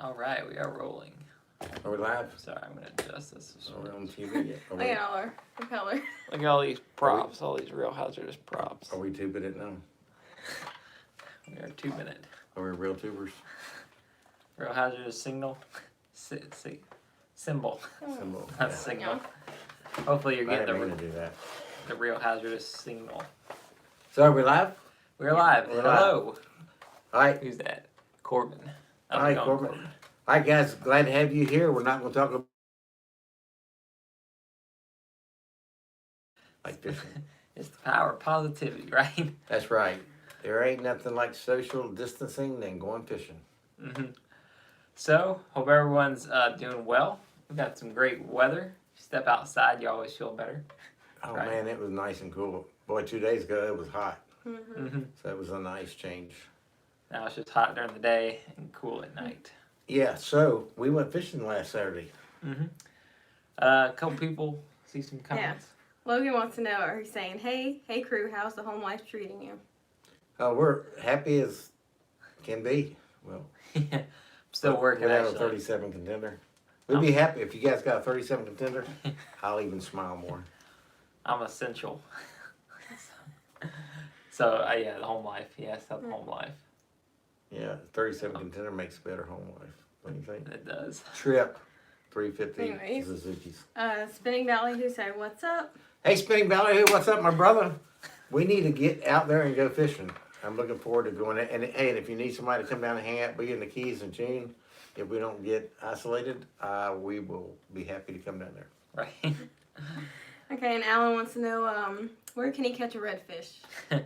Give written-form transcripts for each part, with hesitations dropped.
All right, we are rolling. Are we live? Sorry, I'm gonna adjust this. Are we on TV yet? Look at all our color. Look at all these props, all these real hazardous props. Are we tubing it now? We are 2 minute. Are we real tubers? Real hazardous signal. Symbol. Symbol. Not Yeah. signal. Hopefully you're I getting didn't mean to do that. the real hazardous signal. So are we live? We're live. We're Hello. All right. Who's that? Corbin. How's Hi, it going, Corbin. All right, guys. Glad to have you here. We're not going to talk about like fishing. It's the power of positivity, right? That's right. There ain't nothing like social distancing than going fishing. hmm So, hope everyone's doing well. We've got some great weather. Step outside, you always feel better. Oh, Right. man, it was nice and cool. Boy, 2 days ago, it was hot. Mm-hmm. hmm So it was a nice change. Now it's just hot during the day and cool at night. Yeah, so we went fishing last Saturday. hmm A couple people see some comments. Logan wants to know, are you saying, hey crew, how's the home life treating you? We're happy as can be. Well, Yeah. I'm still working without a actually. 37 contender. We'd be happy if you guys got a 37 contender. I'll even smile more. I'm essential. So yeah, the home life. Yes, the home life. Yeah, 37 contender makes a better home life. What do you think? It does. Trip, 350 Anyways. Suzuki's. Spinning Valley, who said, what's up? Hey, Spinning Valley, hey, what's up, my brother? We need to get out there and go fishing. I'm looking forward to going there. And hey, and if you need somebody to come down and hang out, be in the Keys in June, if we don't get isolated, we will be happy to come down there. Right. Okay, and Alan wants to know, where can he catch a redfish?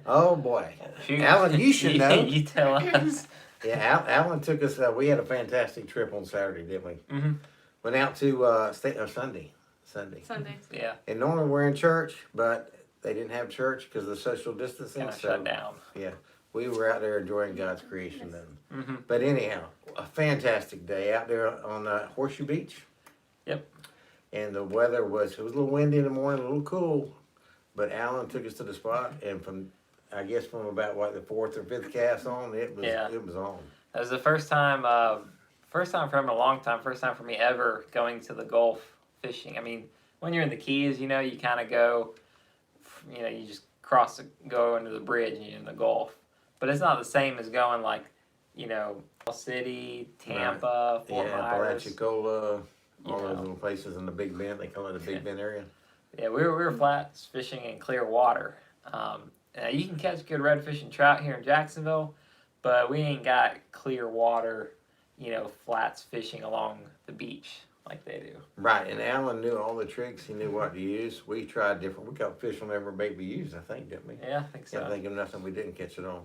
Oh boy, Shoot. Alan, you should know. You tell us. Yeah, Alan took us. We had a fantastic trip on Saturday, didn't we? hmm Went out to Sunday. Sunday. Yeah. And normally we're in church, but they didn't have church because of the social distancing. Kind of So shut down. we were out there enjoying God's creation then. hmm But anyhow, a fantastic day out there on Horseshoe Beach. Yep. And the weather it was a little windy in the morning, a little cool. But Alan took us to the spot, and from about the fourth or fifth cast on, it was on. That was the first time for him in a long time. First time for me ever going to the Gulf fishing. I mean, when you're in the Keys, you kind of go, you just go into the bridge and you're in the Gulf. But it's not the same as going like, City, Tampa, Fort Myers. Apalachicola, all Yeah. those little places in the Big Bend. They call it the Big Bend area. Yeah, we were flats fishing in clear water. You can catch good redfish and trout here in Jacksonville, but we ain't got clear water, flats fishing along the beach like they do. Right, and Alan knew all the tricks. He knew what to use. We tried different. We caught fish on every bait we used, I think, didn't we? Yeah, I think so. Can't think of nothing we didn't catch it on.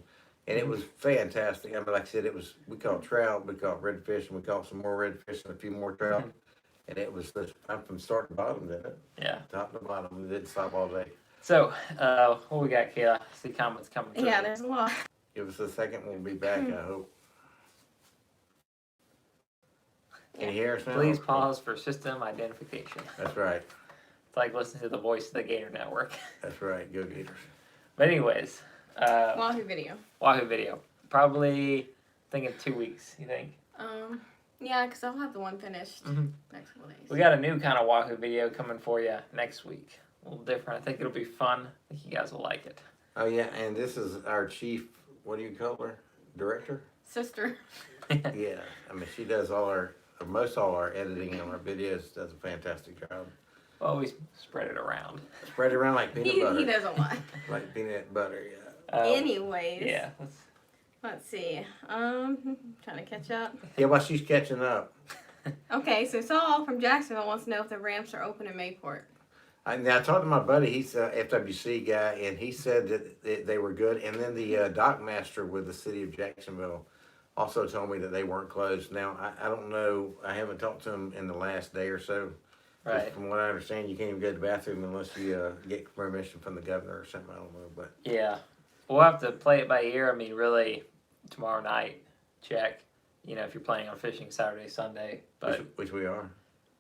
And it was fantastic. I mean, like I said, we caught trout, we caught redfish, and we caught some more redfish and a few more trout. And it was from start to bottom, didn't it? Yeah. Top to bottom. We didn't stop all day. So, what we got, Kayla? I see comments coming through. Yeah, there's a lot. Give us a second. We'll be back, I hope. Can you hear us now? Please pause for system identification. That's right. It's like listening to the voice of the Gator Network. That's right. Go Gators. But anyways, Wahoo video. Wahoo video. Probably thinking 2 weeks, you think? Yeah, because I'll have the one finished Mhm. next couple days. We got a new kind of Wahoo video coming for you next week. A little different. I think it'll be fun. I think you guys will like it. Oh, yeah. And this is our chief, what do you call her? Director? Sister. Yeah. I mean, she does most all our editing and our videos. Does a fantastic job. Well, we spread it around. Spread it around like peanut butter. He does a lot. Like peanut butter, yeah. Anyways. Yeah. Let's see. Trying to catch up. Yeah, while she's catching up. Okay, so Saul from Jacksonville wants to know if the ramps are open in Mayport. Now, I talked to my buddy, he's a FWC guy, and he said that they were good. And then the dock master with the city of Jacksonville also told me that they weren't closed. Now, I don't know. I haven't talked to him in the last day or so. Right. From what I understand, you can't even go to the bathroom unless you get permission from the governor or something. I don't know, but Yeah. We'll have to play it by ear. I mean, really, tomorrow night, check. If you're planning on fishing Saturday, Sunday. But which we are.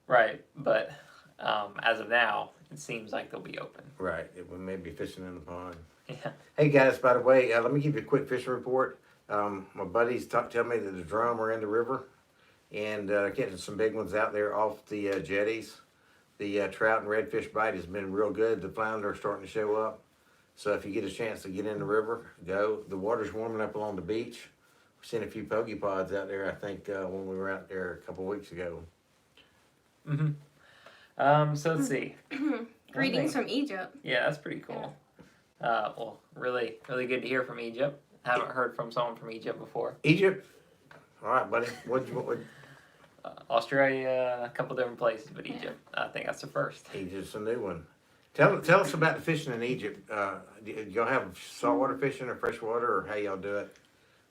right. But as of now, it seems like they'll be open. Right. We may be fishing in the pond. Yeah. Hey guys, by the way, let me give you a quick fishing report. My buddies tell me that the drum are in the river, and catching some big ones out there off the jetties. The trout and redfish bite has been real good. The flounder are starting to show up. So if you get a chance to get in the river, go. The water's warming up along the beach. We've seen a few pokey pods out there, I think, when we were out there a couple weeks ago. So let's see. Greetings from Egypt. Yeah, that's pretty cool. Well, really, really good to hear from Egypt. Haven't heard from someone from Egypt before. Egypt? All right, buddy. What Australia, a couple different places, but Egypt, I think that's the first. Egypt's a new one. Tell us about the fishing in Egypt. Do y'all have saltwater fishing or freshwater, or how y'all do it?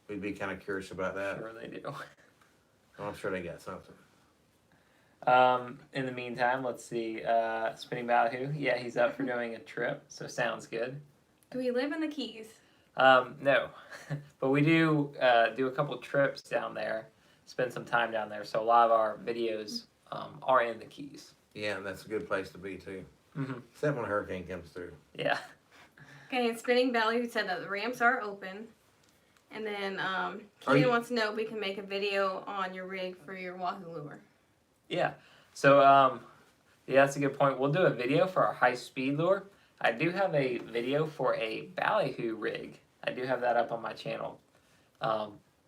We'd be kind of curious about that. Sure they do. Well, I'm sure they got something. In the meantime, let's see. Spinning Ballyhoo, yeah, he's up for doing a trip, so sounds good. Do we live in the Keys? No, but we do do a couple trips down there, spend some time down there. So a lot of our videos are in the Keys. Yeah, and that's a good place to be too. Mm-hmm. Except when a hurricane comes through. Yeah. Okay, and Spinning Valley said that the ramps are open. And then Keegan wants to know if we can make a video on your rig for your Wahoo lure. Yeah. So yeah, that's a good point. We'll do a video for our high speed lure. I do have a video for a Ballyhoo rig. I do have that up on my channel.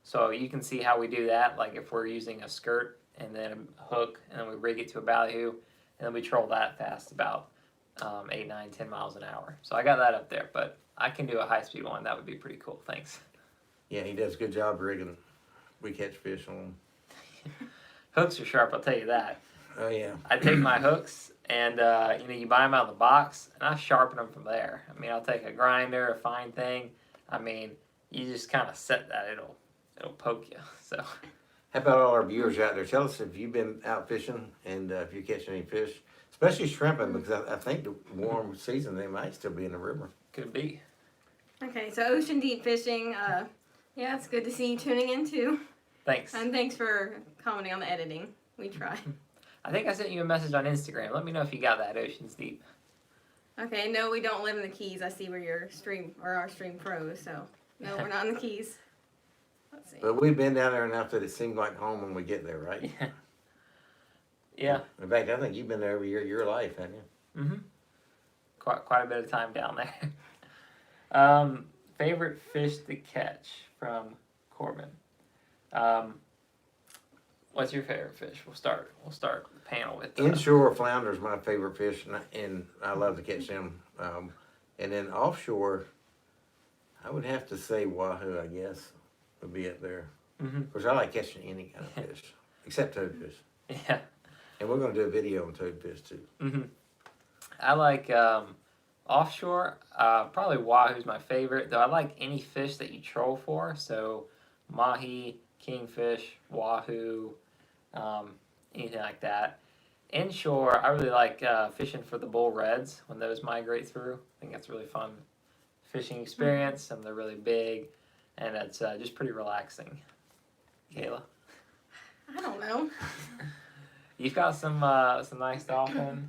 So you can see how we do that. Like if we're using a skirt and then a hook and then we rig it to a Ballyhoo and then we troll that fast about 8, 9, 10 miles an hour. So I got that up there, but I can do a high speed one. That would be pretty cool. Thanks. Yeah, he does a good job rigging. We catch fish on them. Hooks are sharp, I'll tell you that. Oh yeah. I take my hooks and you buy them out of the box and I sharpen them from there. I mean, I'll take a grinder, a fine thing. I mean, you just kind of set that, it'll poke you. So. How about all our viewers out there? Tell us if you've been out fishing and if you're catching any fish, especially shrimping, because I think the warm season they might still be in the river. Could be. Okay, so Ocean Deep Fishing, yeah, it's good to see you tuning in too. Thanks. And thanks for commenting on the editing. We try. I think I sent you a message on Instagram. Let me know if you got that. Ocean's Deep. Okay, no, we don't live in the Keys. I see where your stream or our stream pros. So no, we're not in the Keys. Let's see. But we've been down there enough that it seemed like home when we get there, right? Yeah. Yeah. In fact, I think you've been there every year of your life, haven't you? Mm-hmm. Quite a bit of time down there. Favorite fish to catch from Corbin. What's your favorite fish? We'll start the panel with Inshore flounder is my favorite fish, and I love to catch them. And then offshore, I would have to say wahoo, I guess, would be up there. Mm-hmm. Of course, I like catching any kind of fish, except toadfish. Yeah. And we're going to do a video on toadfish too. Mm-hmm. I like offshore. Probably wahoo's my favorite, though I like any fish that you troll for. So mahi, kingfish, wahoo, anything like that. Inshore, I really like fishing for the bull reds when those migrate through. I think that's a really fun fishing experience, and they're really big, and it's just pretty relaxing. Kayla, I don't know. you've got some nice dolphin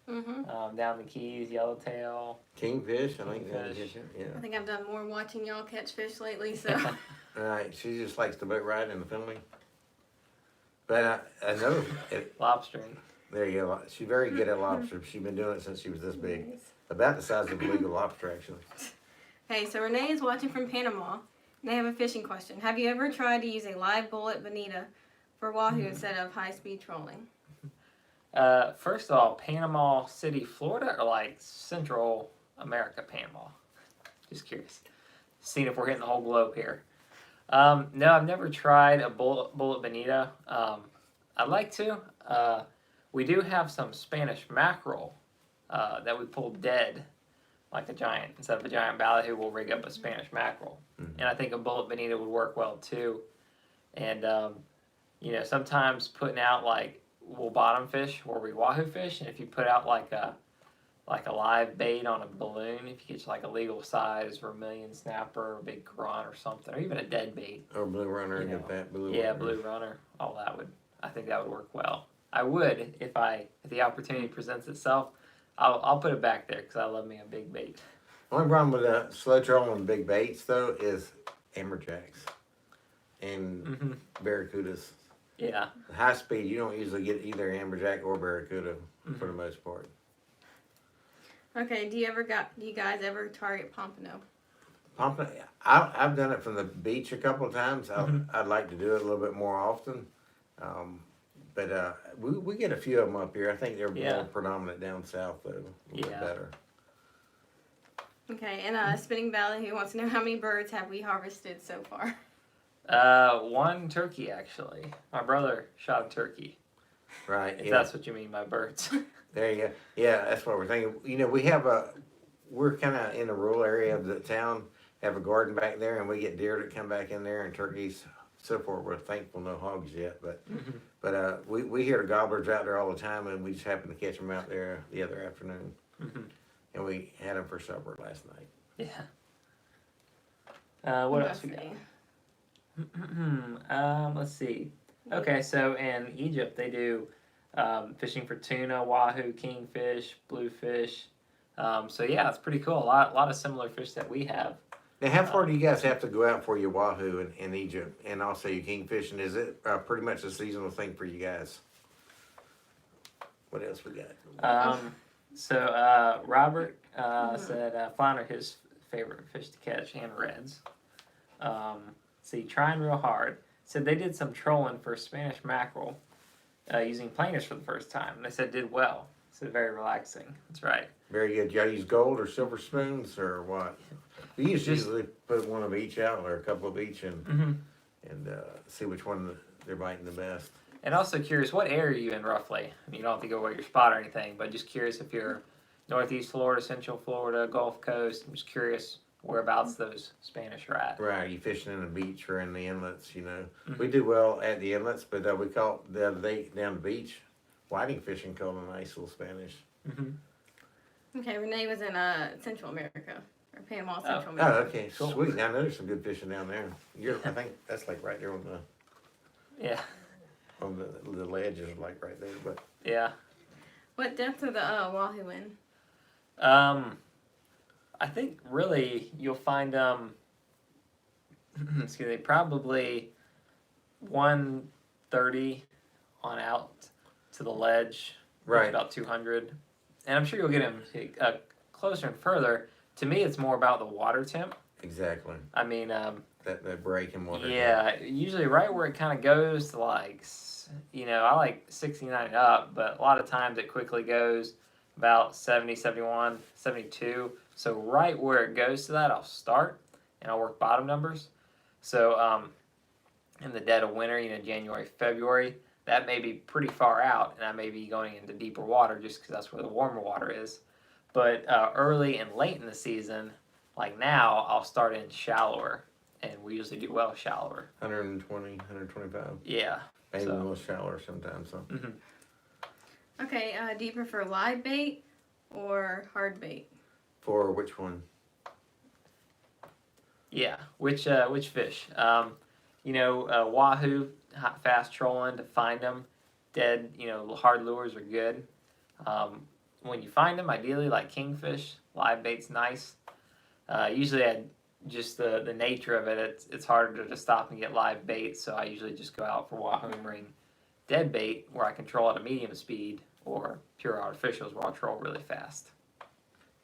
Mm-hmm. down the Keys, yellowtail. Kingfish, I think that's Kingfish. yeah. I think I've done more watching y'all catch fish lately. So All right, she just likes the boat ride and the filming. But I know, Lobstering. there you go. She's very good at lobster. She's been doing it since she was this big. About the size of a legal lobster, actually. Okay, so Renee is watching from Panama. And they have a fishing question. Have you ever tried to use a live bullet bonita for wahoo instead of high-speed trolling? First of all, Panama City, Florida, or like Central America, Panama? Just curious. Seeing if we're hitting the whole globe here. No, I've never tried a bullet bonita. I'd like to. We do have some Spanish mackerel that we pull dead, like a giant. Instead of a giant ballyhoo, we'll rig up a Spanish mackerel. Mm-hmm. And I think a bullet bonita would work well too. And, sometimes putting out like, we'll bottom fish or we wahoo fish. And if you put out like a live bait on a balloon, if you catch like a legal size vermilion snapper, a big grunt or something, or even a dead bait. Or blue runner, You know, get that blue Yeah, runner. blue runner, all that I think that would work well. I would if the opportunity presents itself. I'll put it back there because I love me a big bait. Only problem with slow trolling and big baits though is amberjacks and barracudas. Yeah. High speed, you don't usually get either amberjack or barracuda for the most part. Okay, do you guys ever target pompano? Pompano, I've done it from the beach a couple of times. I'd like to do it a little bit more often. But we get a few of them up here. I think they're Yeah. more predominant down south, though. A little bit better. Okay, and Spinning Valley, who wants to know how many birds have we harvested so far? One turkey actually. My brother shot a turkey. Right. If Yeah. that's what you mean by birds. There you go. Yeah, that's what we're thinking. You know, we're kind of in a rural area of the town, have a garden back there, and we get deer that come back in there and turkeys, so forth. We're thankful no hogs yet, but we hear the gobblers out there all the time, and we just happened to catch them out there the other afternoon, and we had them for supper last night. Yeah. What else we got? Let's see. Okay, so in Egypt they do fishing for tuna, wahoo, kingfish, bluefish. So yeah, it's pretty cool. A lot of similar fish that we have. Now, how far do you guys have to go out for your wahoo in Egypt, and also your kingfish? And is it pretty much a seasonal thing for you guys? What else we got? So Robert said flounder his favorite fish to catch and reds. See, trying real hard. Said they did some trolling for Spanish mackerel using planers for the first time. They said did well. So very relaxing. That's right. Very good. Y'all use gold or silver spoons or what? We usually put one of each out or a couple of each and see which one they're biting the best. And also curious, what area are you in roughly? You don't have to go where your spot or anything, but just curious if you're Northeast Florida, Central Florida, Gulf Coast. I'm just curious whereabouts those Spanish are at. Right, you fishing in the beach or in the inlets, you know. We do well at the inlets, but we caught the other day down the beach, whiting fishing, caught a nice little Spanish. Okay, Renee was in Central America, or Panama, Central Oh, America. okay, Cool. sweet. Now, I know there's some good fishing down there. I think that's like right there on the ledge is like right there, but Yeah. What depth are the wahoo in? I think really you'll find excuse me, probably 130 on out to the ledge, right. about 200, and I'm sure you'll get them closer and further. To me, it's more about the water temp. Exactly. I mean, That break in water. yeah, usually right where it kind of goes to like, I like 69 and up, but a lot of times it quickly goes about 70, 71, 72. So right where it goes to that, I'll start and I'll work bottom numbers. So in the dead of winter, January, February, that may be pretty far out, and I may be going into deeper water just because that's where the warmer water is. But early and late in the season, like now, I'll start in shallower, and we usually do well shallower. 120, 125. Yeah. Maybe So. a little shallower sometimes. So. Okay, do you prefer live bait or hard bait? For which one? Yeah. Which fish? Wahoo, fast trolling to find them. Dead, hard lures are good. When you find them, ideally like kingfish, live bait's nice. Usually, just the nature of it, it's harder to stop and get live bait, so I usually just go out for wahoo and bring dead bait where I can troll at a medium speed, or pure artificials where I'll troll really fast.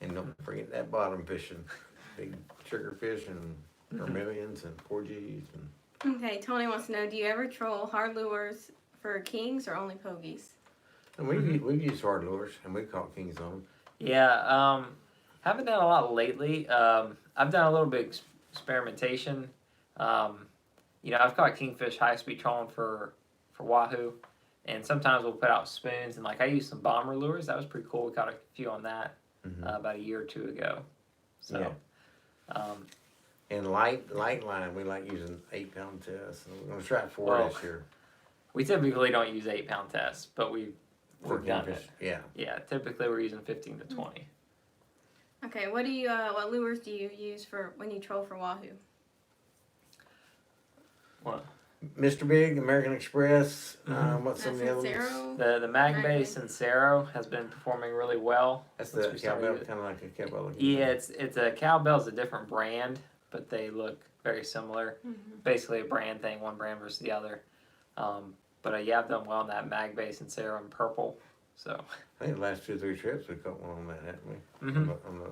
And don't forget that bottom fishing. Big sugarfish and vermilions and porgies. And Okay, Tony wants to know, do you ever troll hard lures for kings or only pogies? And we've used hard lures, and we caught kings on them. Yeah, haven't done a lot lately. I've done a little bit of experimentation. I've caught kingfish high speed trolling for wahoo, and sometimes we'll put out spoons, and like I used some bomber lures. That was pretty cool. We caught a few on that about a year or two ago. So, And light line, we like using 8-pound tests. And we're gonna try 4 this year. we typically don't use 8-pound tests, but we've done kingfish. it. Yeah. Yeah, typically we're using 15 to 20. Okay, what lures do you use for when you troll for wahoo? What? Mr. Big, American Express. What's some of the other ones? Sincero? The Magbay Sincero has been performing really well. That's since the we started cowbell, it. kind of like a cowbell. looking Yeah, thing. it's a cowbell's a different brand, but they look very similar. Basically a brand thing, one brand versus the other. But But yeah, I've done well on that Mag Base and Sarah and Purple. So I think the last 2 or 3 trips we caught one on that, haven't we? Mhm. On the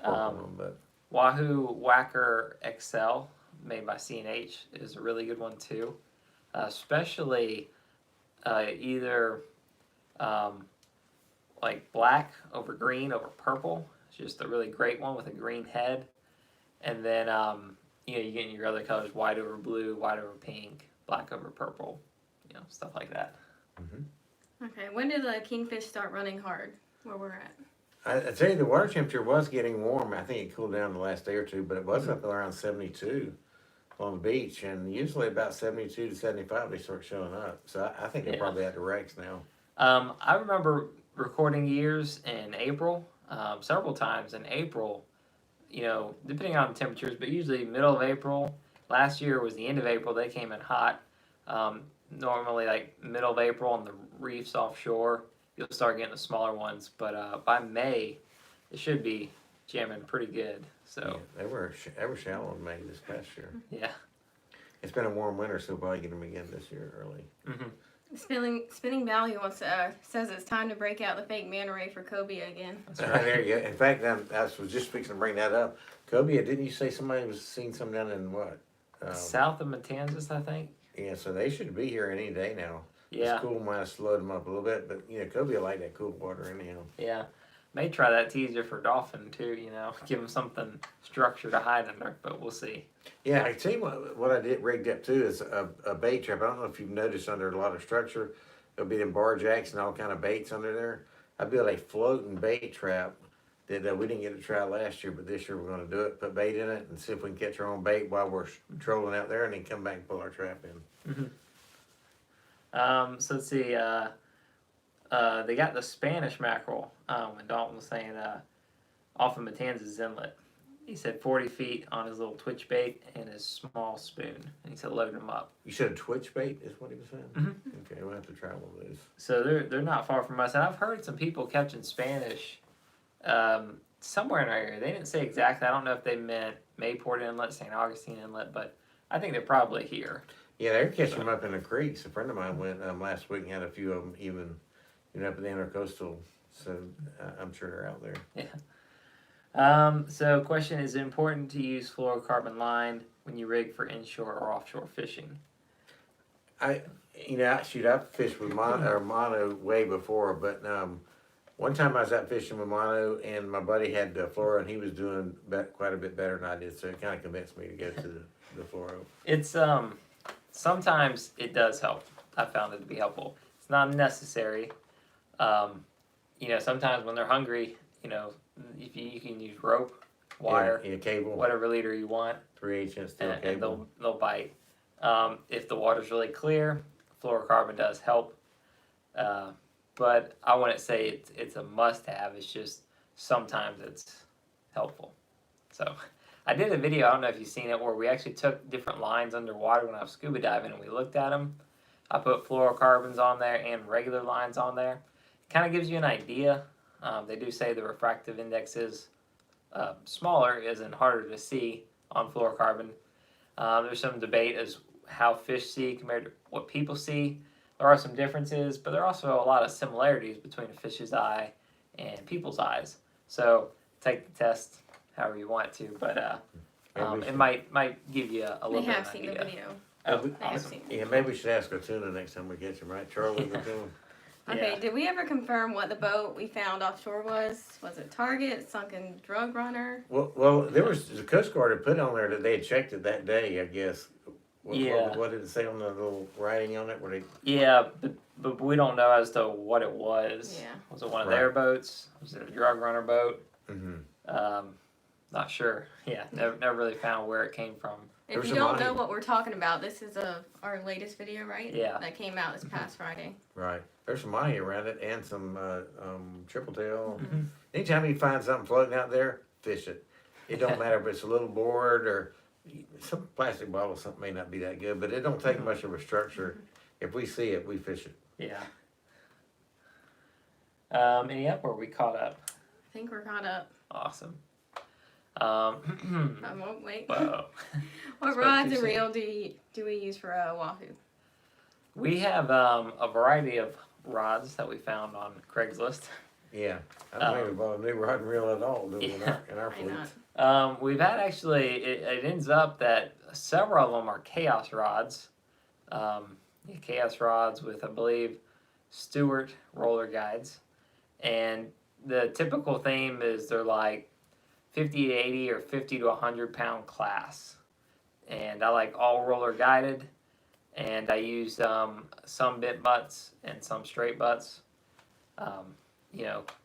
purple one, but Wahoo Whacker XL, made by C&H, is a really good one too. Especially either like black over green over purple. It's just a really great one with a green head. And then you get your other colors: white over blue, white over pink, black over purple. Stuff like that. Okay, when did the kingfish start running hard? Where we're at? I tell you, the water temperature was getting warm. I think it cooled down the last day or two, but it was up around 72 on the beach, and usually about 72 to 75 they start showing up. So I think they're Yeah. probably at the wrecks now. I remember recording years in April, several times in April, depending on the temperatures, but usually middle of April. Last year was the end of April. They came in hot. Normally, like middle of April on the reefs offshore, you'll start getting the smaller ones. But by May, it should be jamming pretty good. So Yeah, they were shallow in May this past year. yeah. It's been a warm winter, so we'll probably get them again this year early. Spinning Valley says it's time to break out the fake manta ray for cobia again. That's right. There you go. In fact, I was just fixing to bring that up. Cobia, didn't you say somebody was seeing some down in what? South of Matanzas, I think. Yeah, so they should be here any day now. Yeah. The school might have slowed them up a little bit, but cobia like that cool water anyhow. Yeah. May try that teaser for dolphin too, give them something structure to hide under, but we'll see. Yeah, I tell you what I did rigged up too is a bait trap. I don't know if you've noticed under a lot of structure, there'll be them bar jacks and all kind of baits under there. I built a floating bait trap that we didn't get to try last year, but this year we're going to do it. Put bait in it and see if we can catch our own bait while we're trolling out there, and then come back and pull our trap in. So let's see. They got the Spanish mackerel. And Dalton was saying off of Matanzas Inlet. He said 40 feet on his little twitch bait and his small spoon. And he said load them up. You said a twitch bait is what he was saying? Mhm. Okay, we'll have to try one of those. So they're not far from us. And I've heard some people catching Spanish somewhere in our area. They didn't say exactly. I don't know if they meant Mayport Inlet, St. Augustine Inlet, but I think they're probably here. Yeah, they're catching them up in the creeks. A friend of mine went last week and had a few of them even up in the intercoastal. So I'm sure they're out there. Yeah. So question, is it important to use fluorocarbon line when you rig for inshore or offshore fishing? I've fished with mono way before, but one time I was out fishing with mono, and my buddy had fluoro, and he was doing quite a bit better than I did, so it kind of convinced me to go to the fluoro. It's sometimes it does help. I found it to be helpful. It's not necessary. Sometimes when they're hungry, if you can use rope, wire, Yeah, cable, whatever leader you want, 3/8 steel and cable. they'll bite. If the water's really clear, fluorocarbon does help. But I wouldn't say it's a must-have. It's just sometimes it's helpful. So I did a video, I don't know if you've seen it, where we actually took different lines underwater when I was scuba diving and we looked at them. I put fluorocarbons on there and regular lines on there. It kind of gives you an idea. They do say the refractive index is smaller, and harder to see on fluorocarbon. There's some debate as how fish see compared to what people see. There are some differences, but there are also a lot of similarities between a fish's eye and people's eyes. So take the test however you want to, but it might give you a little They bit have of an seen the idea. video. Oh, They have awesome. seen. Yeah, maybe we should ask Otuna next time we catch him, right? Charlie Otuna. Okay, Yeah. did we ever confirm what the boat we found offshore was? Was it Target, sunken drug runner? Well, there was the Coast Guard had put on there that they had checked it that day, I guess. Yeah. What did it say on the little writing on it? Where they Yeah, but we don't know as to what it was. Yeah. Was it one of Right. their boats? Was it a drug runner boat? Mm-hmm. Not sure. Yeah, never really found where it came from. If There's you some don't know money. what we're talking about, this is our latest video, right? Yeah. That came out this past Friday. Right. There's some mahi around it and some triple tail. Mhm. Anytime you find something floating out there, fish it. It don't matter if it's a little board or some plastic bottle. Something may not be that good, but it don't take much of a structure. If we see it, we fish it. Yeah. And yep, were we caught up? I think we're caught up. Awesome. Wait. Whoa. What Spoke rods too and soon. reel do we use for Wahoo? We have a variety of rods that we found on Craigslist. Yeah, I don't think we bought a new rod and reel at all, do we, in Yeah. our Why fleet? not? We've had actually, it ends up that several of them are chaos rods. Chaos rods with, I believe, Stewart roller guides. And the typical theme is they're like 50 to 80 or 50 to 100 pound class. And I like all roller guided. And I use some bent butts and some straight butts.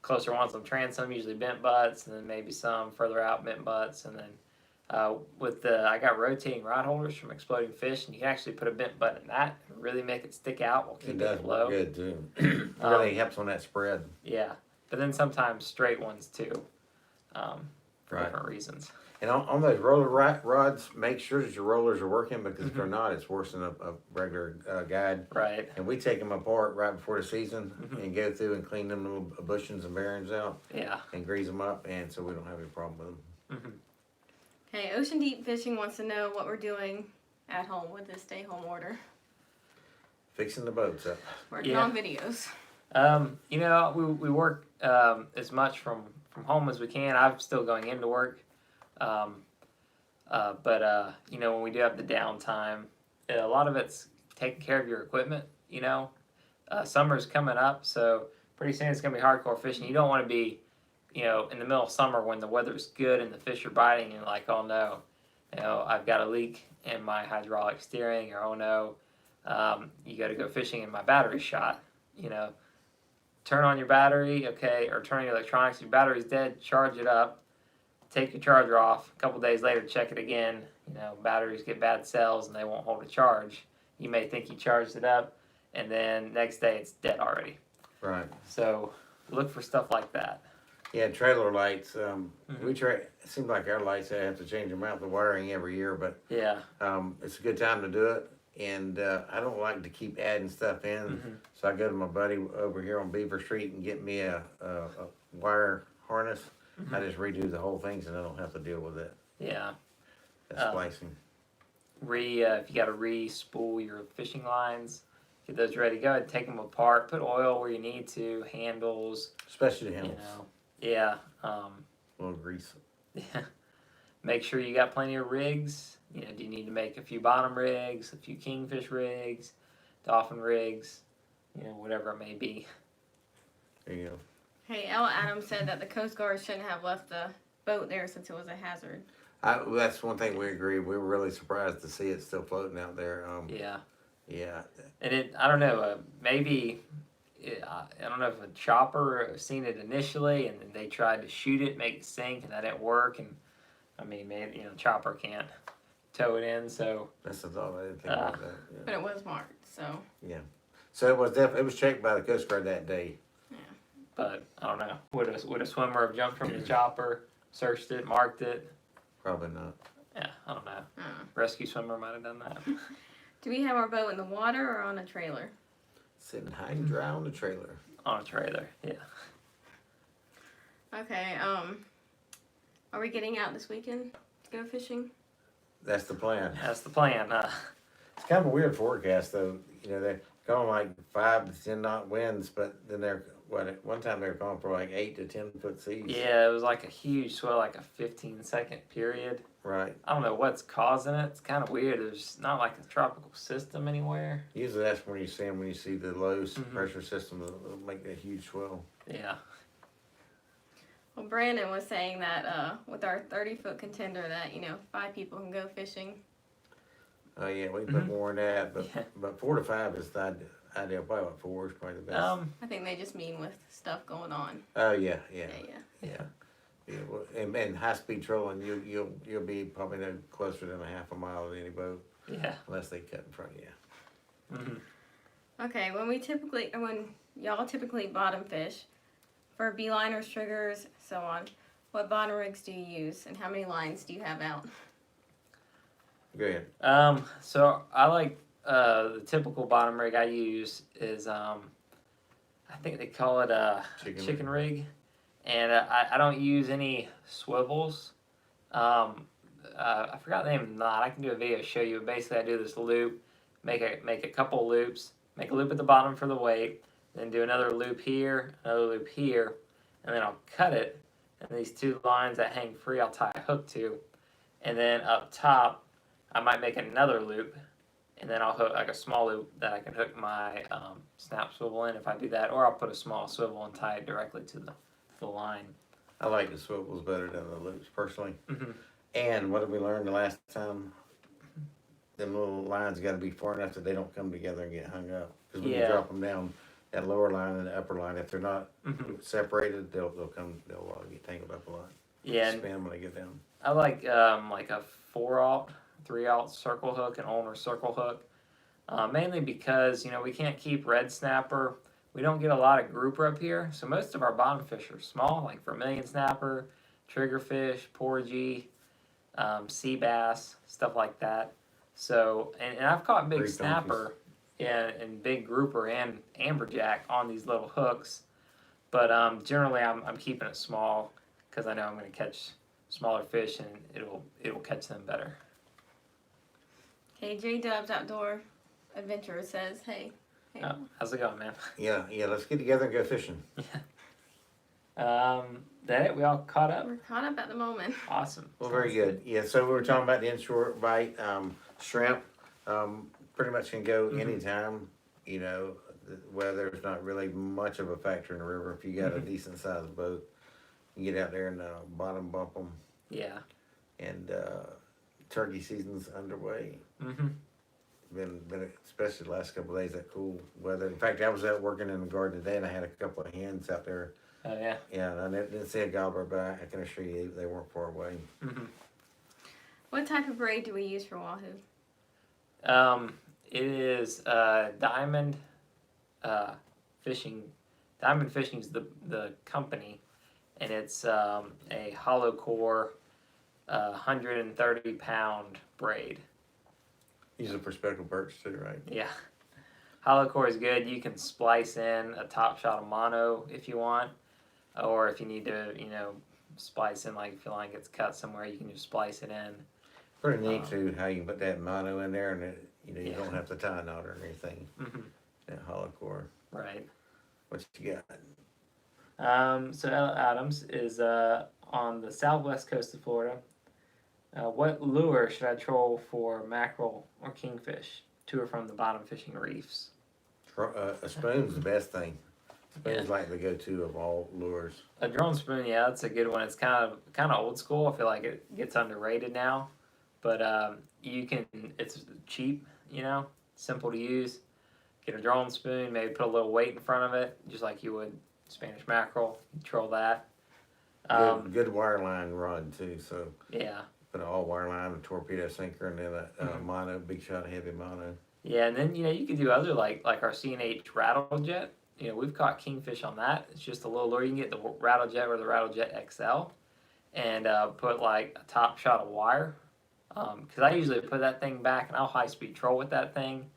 Closer ones I'm transom, usually bent butts, and then maybe some further out bent butts. And then I got rotating rod holders from Exploding Fish, and you can actually put a bent butt in that and really make it stick out while It keeping does it work low. good too. It really helps on that spread. Yeah, but then sometimes straight ones too, for Right. different reasons. And on those roller rods, make sure that your rollers are working, because if they're not, it's worse than a regular guide. Right. And we take them apart right before the season Mhm. and go through and clean them little bushings and bearings out Yeah. and grease them up, and so we don't have any problem with them. Hmm. Okay, Ocean Deep Fishing wants to know what we're doing at home with this stay home order. Fixing the boats up. Working Yeah. on videos. We work as much from home as we can. I'm still going into work. But when we do have the downtime, a lot of it's taking care of your equipment. Summer's coming up, so pretty soon it's gonna be hardcore fishing. You don't want to be, in the middle of summer when the weather's good and the fish are biting, and you're like, oh no, I've got a leak in my hydraulic steering, or oh no, you got to go fishing and my battery's shot. Turn on your battery, okay, or turn on your electronics. Your battery's dead. Charge it up. Take your charger off. A couple days later, check it again. Batteries get bad cells and they won't hold a charge. You may think you charged it up, and then next day it's dead already. Right. So look for stuff like that. Yeah, trailer lights. Mhm. It seems like our lights, I have to change them out, the wiring every year, but Yeah. it's a good time to do it. And I don't like to keep adding stuff in, Mhm. so I go to my buddy over here on Beaver Street and get me a wire harness. I just redo the whole thing, so I don't have to deal with it. Yeah. That splicing. If you got to re-spool your fishing lines, get those ready. Go ahead and take them apart. Put oil where you need to. Handles. Especially the handles. Yeah. A little grease. Make sure you got plenty of rigs. Do you need to make a few bottom rigs, a few kingfish rigs, dolphin rigs, whatever it may be. There you go. Hey, Ella Adams said that the Coast Guard shouldn't have left the boat there since it was a hazard. That's one thing we agree. We were really surprised to see it still floating out there. Yeah. Yeah. And I don't know, maybe, I don't know if a chopper seen it initially and they tried to shoot it, make it sink, and that didn't work. And maybe, chopper can't tow it in, so. That's the thought. I didn't think about that. Yeah. But it was marked, so. So it was checked by the Coast Guard that day. But I don't know. Would a swimmer have jumped from the chopper, searched it, marked it? Probably not. Yeah, I don't know. Rescue swimmer might have done that. Do we have our boat in the water or on a trailer? Sitting high and dry on the trailer. On a trailer, yeah. Okay, are we getting out this weekend to go fishing? That's the plan. That's the plan. It's kind of a weird forecast, though. They're going like 5 to 10 knot winds, but then at one time they were calling for like 8 to 10 foot seas. Yeah, it was like a huge swell, like a 15-second period. Right. I don't know what's causing it. It's kind of weird. There's not like a tropical system anywhere. Usually that's when you see the low Mhm. pressure system, it'll make that huge swell. Yeah. Well, Brandon was saying that with our 30-foot contender that, 5 people can go fishing. Oh yeah, we put Mhm. more in that, Yeah. but 4 to 5 is the ideal. Probably about 4 is probably the best. I think they just mean with stuff going on. Oh yeah. Yeah. Yeah, well, and high speed trolling, you'll be probably no closer than a half a mile to any boat, Yeah. unless they cut in front of you. Hmm. Okay, when y'all typically bottom fish, for beeliners, triggers, so on, what bottom rigs do you use and how many lines do you have out? Go ahead. So I like the typical bottom rig I use is I think they call it a chicken rig, and I don't use any swivels. I forgot the name of the knot. I can do a video to show you. But basically, I do this loop, make a couple loops, make a loop at the bottom for the weight, then do another loop here, another loop here, and then I'll cut it. And these two lines that hang free, I'll tie a hook to. And then up top, I might make another loop, and then I'll hook like a small loop that I can hook my snap swivel in if I do that, or I'll put a small swivel and tie it directly to the line. I like the swivels better than the loops personally. Mm-hmm. And what did we learn the last time? Them little lines got to be far enough that they don't come together and get hung up. Because when you Yeah. drop them down, that lower line and the upper line, if they're not Mm-hmm. separated, they'll get tangled up a lot. Yeah, and Spin them when they get down. I like a 4/0, 3/0 circle hook and ulnar circle hook, mainly because we can't keep red snapper. We don't get a lot of grouper up here, so most of our bottom fish are small, like vermilion snapper, triggerfish, porgy, sea bass, stuff like that. So, and I've caught big Big snapper, yeah, and big grouper and amberjack on these little hooks, but generally I'm keeping it small because I know I'm going to catch smaller fish and it'll catch them better. Okay, J Dubs Outdoor Adventurer says, hey. Oh, how's it going, man? Yeah, let's get together and go fishing. That it? We all caught up? We're caught up at the moment. Awesome. Well, very Sounds good. Yeah, so we were talking about the inshore bite, shrimp, pretty much can go Mhm. anytime, weather's not really much of a factor in the river. If you got a Mhm. decent sized boat, you get out there and bottom bump them. Yeah. And turkey season's underway. Mm-hmm. Been especially the last couple of days, that cool weather. In fact, I was out working in the garden today and I had a couple of hens out there. Oh, yeah. Yeah, and I didn't see a gobbler, but I can assure you they weren't far away. Mm-hmm. What type of braid do we use for wahoo? It is Diamond Fishing. Diamond Fishing is the company, and it's a hollow core, 130-pound braid. Use it for speckled perch too, right? Yeah. Hollow core is good. You can splice in a top shot of mono if you want, or if you need to, splice in, like if your line gets cut somewhere, you can just splice it in. Pretty neat too, how you can put that mono in there and you Yeah. don't have to tie a knot or anything. Mm-hmm. That hollow core. Right. What you got? So Ella Adams is on the southwest coast of Florida. What lure should I troll for mackerel or kingfish to or from the bottom fishing reefs? A spoon's the best thing. Spoon's like the go-to of all lures. A drone spoon, yeah, that's a good one. It's kind of old school. I feel like it gets underrated now, but it's cheap, simple to use. Get a drone spoon, maybe put a little weight in front of it, just like you would Spanish mackerel. Troll that. Good wireline rod too. So Yeah. put an all wireline, a torpedo sinker, and then a mono, big shot, heavy mono. Yeah, and then you could do other like our C&H rattle jet. We've caught kingfish on that. It's just a little lure. You can get the rattle jet or the rattle jet XL, and put like a top shot of wire. Because I usually put that thing back and I'll high speed troll with that thing,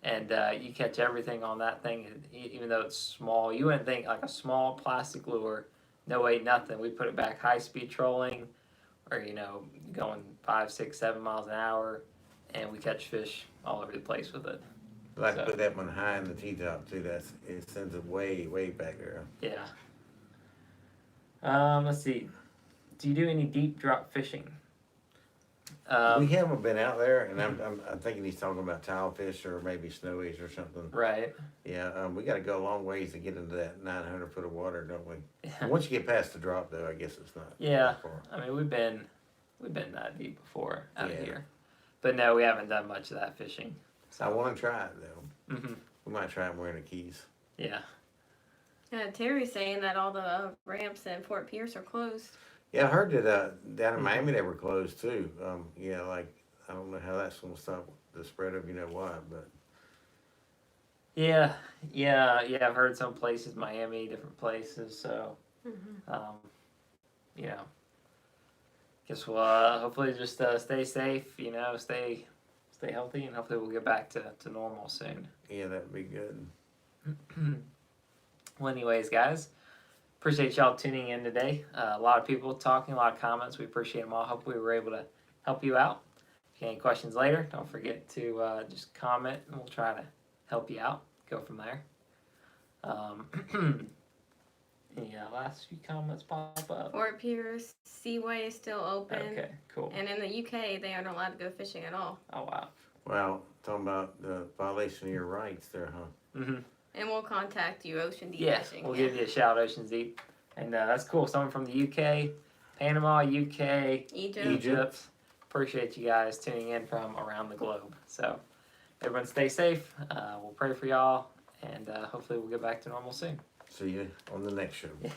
and you catch everything on that thing. Even though it's small, you wouldn't think like a small plastic lure, no weight, nothing. We put it back high speed trolling, or going 5, 6, 7 miles an hour, and we catch fish all over the place with it. I like to So- put that one high in the T-top too. It sends it way, way back there. Yeah. Let's see. Do you do any deep drop fishing? We haven't been out there, and I'm thinking he's talking about tilefish or maybe snowies or something. Right. Yeah, we got to go a long ways to get into that 900 foot of water, don't we? Yeah. Once you get past the drop, though, I guess it's not. Yeah. that far. I mean, we've been that deep before out Yeah. of here, but no, we haven't done much of that fishing. I want to try it though. Hmm. We might try it when we're in the Keys. Yeah. Terry's saying that all the ramps in Fort Pierce are closed. Yeah, I heard that down in Miami they were closed too. Yeah, like I don't know how that's going to stop the spread of what, but Yeah. I've heard some places, Miami, different places. So, guess we'll hopefully just stay safe. Stay healthy, and hopefully we'll get back to normal soon. yeah, that'd be good. Well, anyways, guys, appreciate y'all tuning in today. A lot of people talking, a lot of comments. We appreciate them all. Hope we were able to help you out. If you have any questions later, don't forget to just comment, and we'll try to help you out. go from there. Any last few comments pop up? Fort Pierce Seaway is still open. Okay, cool. And in the UK, they aren't allowed to go fishing at all. Oh wow. Well, talking about the violation of your rights there, huh? Mm-hmm. And we'll contact you, Ocean Deep Yeah, Fishing. we'll give you a shout, Oceans Deep, and that's cool. Someone from the UK, Panama, UK, Egypt. Egypt. Appreciate you guys tuning in from around the globe. So, everyone stay safe. We'll pray for y'all, and hopefully we'll get back to normal soon. See you on the next show. Yeah.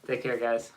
Take care, guys.